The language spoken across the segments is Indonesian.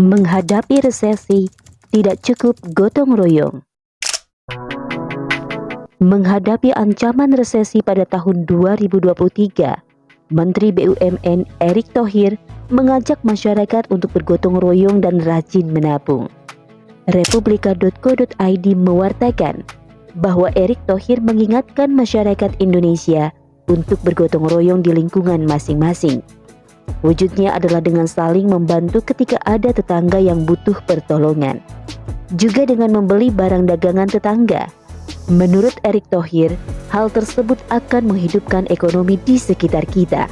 Menghadapi resesi, tidak cukup gotong royong. Menghadapi ancaman resesi pada tahun 2023, Menteri BUMN Erick Thohir mengajak masyarakat untuk bergotong royong dan rajin menabung. Republika.co.id mewartakan bahwa Erick Thohir mengingatkan masyarakat Indonesia untuk bergotong royong di lingkungan masing-masing. Wujudnya adalah dengan saling membantu ketika ada tetangga yang butuh pertolongan, juga dengan membeli barang dagangan tetangga. Menurut Erick Thohir, hal tersebut akan menghidupkan ekonomi di sekitar kita.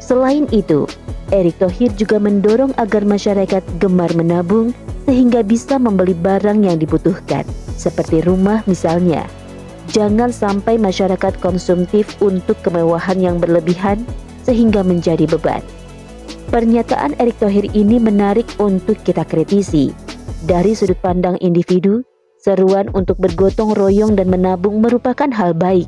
Selain itu, Erick Thohir juga mendorong agar masyarakat gemar menabung sehingga bisa membeli barang yang dibutuhkan, seperti rumah misalnya. Jangan sampai masyarakat konsumtif untuk kemewahan yang berlebihan sehingga menjadi beban. Pernyataan Erick Thohir ini menarik untuk kita kritisi. Dari sudut pandang individu, seruan untuk bergotong royong dan menabung merupakan hal baik.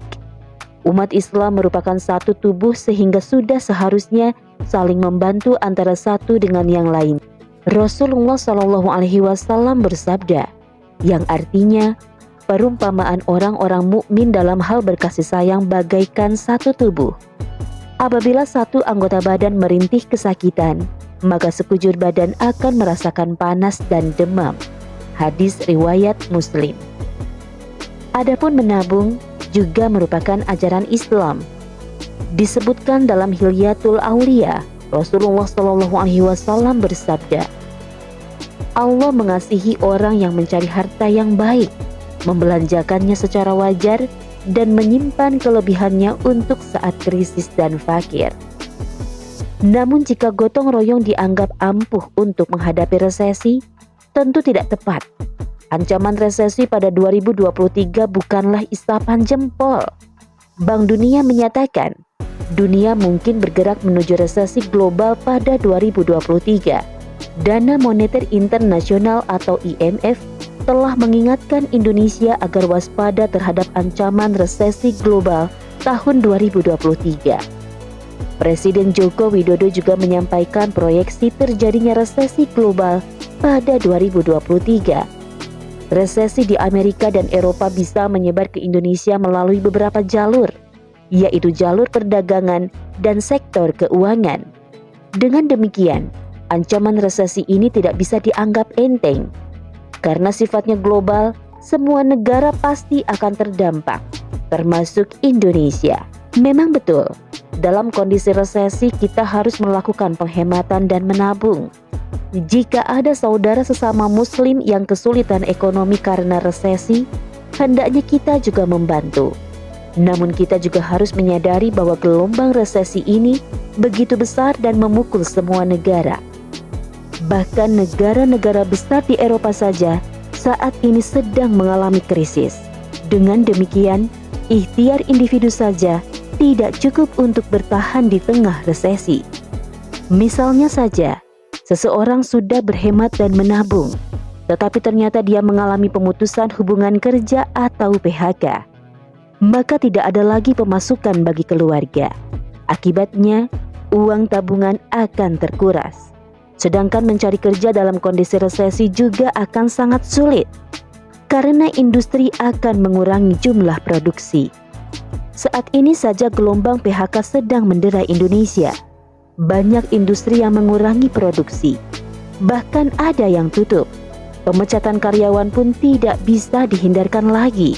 Umat Islam merupakan satu tubuh sehingga sudah seharusnya saling membantu antara satu dengan yang lain. Rasulullah SAW bersabda, yang artinya perumpamaan orang-orang mukmin dalam hal berkasih sayang bagaikan satu tubuh. Apabila satu anggota badan merintih kesakitan, maka sekujur badan akan merasakan panas dan demam. Hadis riwayat Muslim. Adapun menabung juga merupakan ajaran Islam. Disebutkan dalam Hilyatul Aulia, Rasulullah SAW bersabda, Allah mengasihi orang yang mencari harta yang baik, membelanjakannya secara wajar, dan menyimpan kelebihannya untuk saat krisis dan fakir. Namun jika gotong royong dianggap ampuh untuk menghadapi resesi, tentu tidak tepat. Ancaman resesi pada 2023 bukanlah isapan jempol. Bank Dunia menyatakan, dunia mungkin bergerak menuju resesi global pada 2023. Dana Moneter Internasional atau IMF telah mengingatkan Indonesia agar waspada terhadap ancaman resesi global tahun 2023. Presiden Joko Widodo juga menyampaikan proyeksi terjadinya resesi global pada 2023. Resesi di Amerika dan Eropa bisa menyebar ke Indonesia melalui beberapa jalur, yaitu jalur perdagangan dan sektor keuangan. Dengan demikian, ancaman resesi ini tidak bisa dianggap enteng. Karena sifatnya global, semua negara pasti akan terdampak, termasuk Indonesia. Memang betul, dalam kondisi resesi kita harus melakukan penghematan dan menabung. Jika ada saudara sesama muslim yang kesulitan ekonomi karena resesi, hendaknya kita juga membantu. Namun kita juga harus menyadari bahwa gelombang resesi ini begitu besar dan memukul semua negara. Bahkan negara-negara besar di Eropa saja saat ini sedang mengalami krisis. Dengan demikian, ikhtiar individu saja tidak cukup untuk bertahan di tengah resesi. Misalnya saja, seseorang sudah berhemat dan menabung, tetapi ternyata dia mengalami pemutusan hubungan kerja atau PHK. Maka tidak ada lagi pemasukan bagi keluarga. Akibatnya, uang tabungan akan terkuras. Sedangkan mencari kerja dalam kondisi resesi juga akan sangat sulit, karena industri akan mengurangi jumlah produksi. Saat ini saja gelombang PHK sedang mendera Indonesia. Banyak industri yang mengurangi produksi, bahkan ada yang tutup. Pemecatan karyawan pun tidak bisa dihindarkan lagi.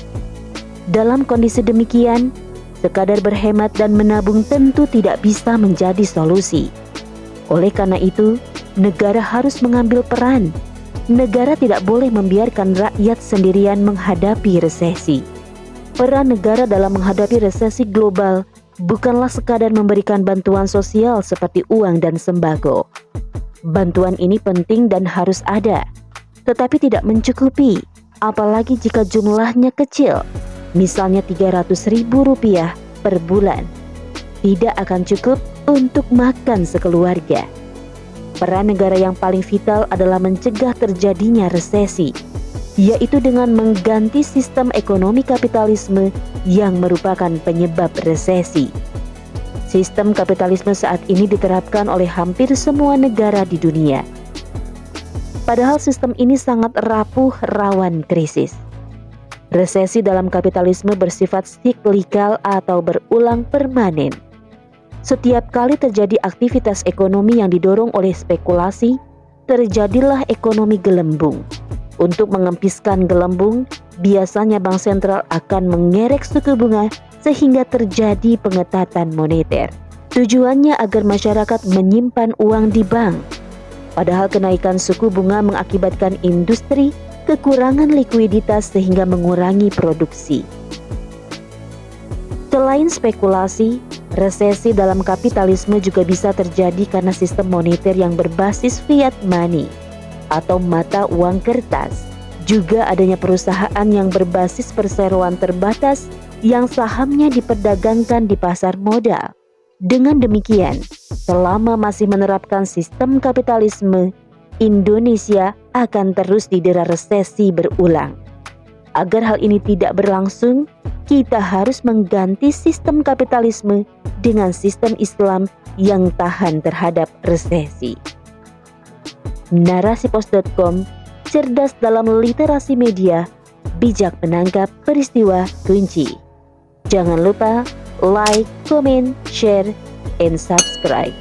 Dalam kondisi demikian, sekadar berhemat dan menabung tentu tidak bisa menjadi solusi. Oleh karena itu, negara harus mengambil peran. Negara tidak boleh membiarkan rakyat sendirian menghadapi resesi. Peran negara dalam menghadapi resesi global bukanlah sekadar memberikan bantuan sosial seperti uang dan sembako. Bantuan ini penting dan harus ada, tetapi tidak mencukupi, apalagi jika jumlahnya kecil, misalnya Rp300.000 per bulan. Tidak akan cukup untuk makan sekeluarga. Peran negara yang paling vital adalah mencegah terjadinya resesi, yaitu dengan mengganti sistem ekonomi kapitalisme yang merupakan penyebab resesi. Sistem kapitalisme saat ini diterapkan oleh hampir semua negara di dunia. Padahal sistem ini sangat rapuh, rawan krisis. Resesi dalam kapitalisme bersifat siklikal atau berulang permanen. Setiap kali terjadi aktivitas ekonomi yang didorong oleh spekulasi, terjadilah ekonomi gelembung. Untuk mengempiskan gelembung, biasanya bank sentral akan mengerek suku bunga sehingga terjadi pengetatan moneter. Tujuannya agar masyarakat menyimpan uang di bank. Padahal kenaikan suku bunga mengakibatkan industri kekurangan likuiditas sehingga mengurangi produksi. Selain spekulasi, resesi dalam kapitalisme juga bisa terjadi karena sistem moneter yang berbasis fiat money atau mata uang kertas. Juga adanya perusahaan yang berbasis perseroan terbatas yang sahamnya diperdagangkan di pasar modal. Dengan demikian, selama masih menerapkan sistem kapitalisme, Indonesia akan terus didera resesi berulang. Agar hal ini tidak berlangsung, kita harus mengganti sistem kapitalisme dengan sistem Islam yang tahan terhadap resesi. Narasipos.com, cerdas dalam literasi media, bijak menangkap peristiwa kunci. Jangan lupa like, comment, share, and subscribe.